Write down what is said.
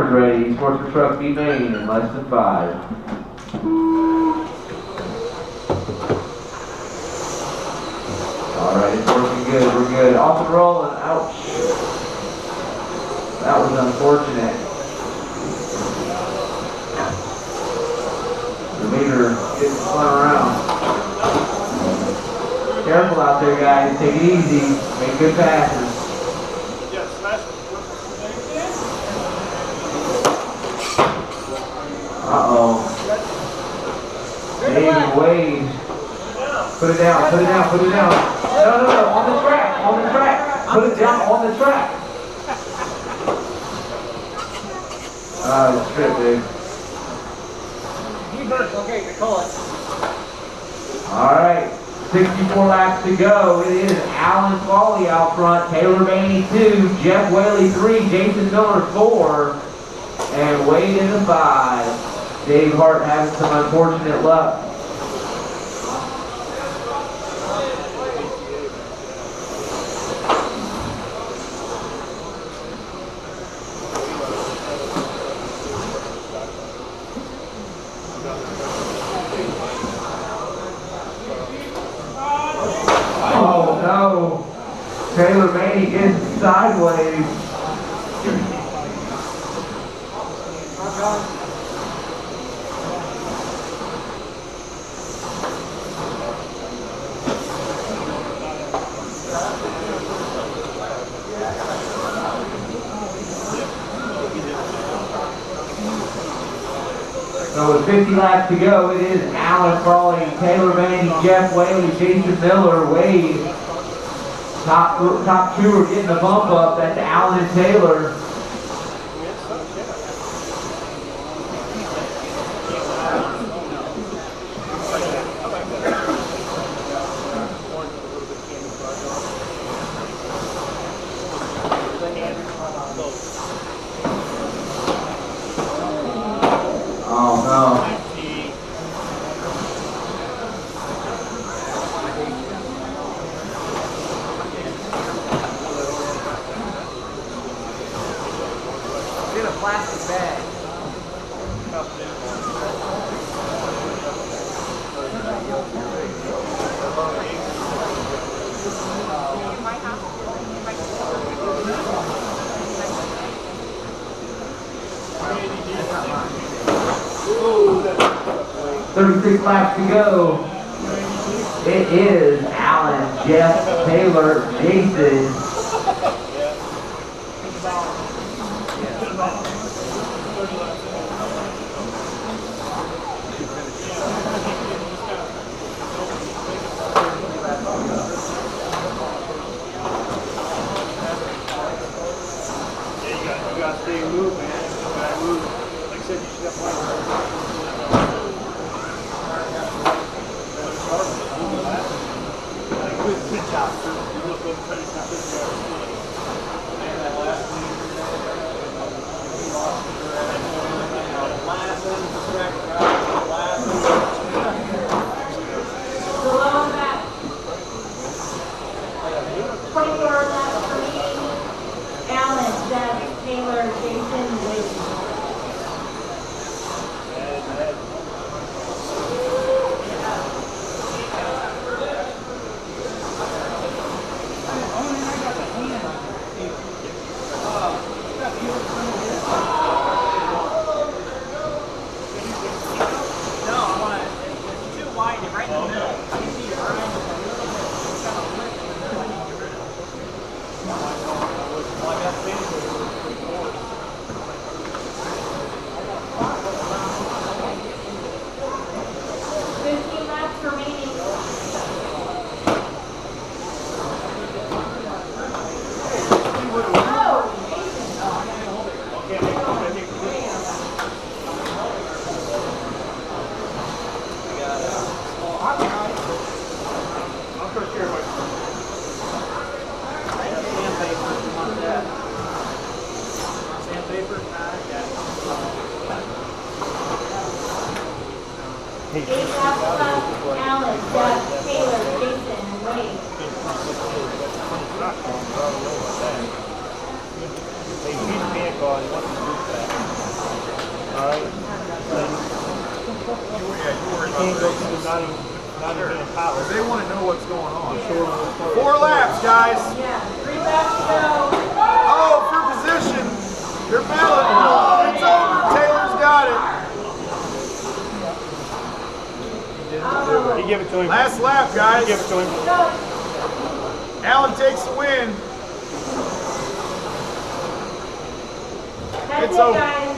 Turns ready. Sportsman truck B main in less than 5. Alright, it's working good. We're good. Off and rolling. Ouch. That was unfortunate. The meter getting spun around. Careful out there, guys. Take it easy. Make good passes. Uh-oh. David Wade. Put it down, put it down, put it down. No, no, no, on the track, on the track. Put it down on the track. It's trip, dude. Okay, call it. All right, 64 laps to go. It is Alan Foley out front, Taylor Maney 2, Jeff Whaley 3, Jason Miller 4, and Wade in the 5. Dave Hart having some unfortunate luck. Oh no! Taylor Maney gets sideways. So with 50 laps to go, it is Alan Farley, Taylor Maney, Jeff Whaley, Jason Miller, Wade. Top two are getting a bump up. That's Alan and Taylor. Oh no. Get a plastic bag. 36 laps to go. It is Alan, Jeff, Taylor, Jason. You gotta stay and move, man. You gotta move. Like I said, you should have plenty. Good job. You look good. Try to stop this guy. And that last one, he lost the last one was the track guy. Last Below that 24 laps for me. Alan, Jeff, Taylor, Jason, Wade. Alan, Jeff, Taylor, Jason, and Wade. Hey, he's vehicle, he wants to do that. Alright. You can't go through the 90-minute power. They want to know what's going on. 4 laps, guys. Yeah, 3 laps to go. Oh, for position. They're battling. Oh, it's over. Taylor's got it. He gave it to him. Last lap, guys. Give it to him. Go. Allen takes the win. That's It's it, over. guys.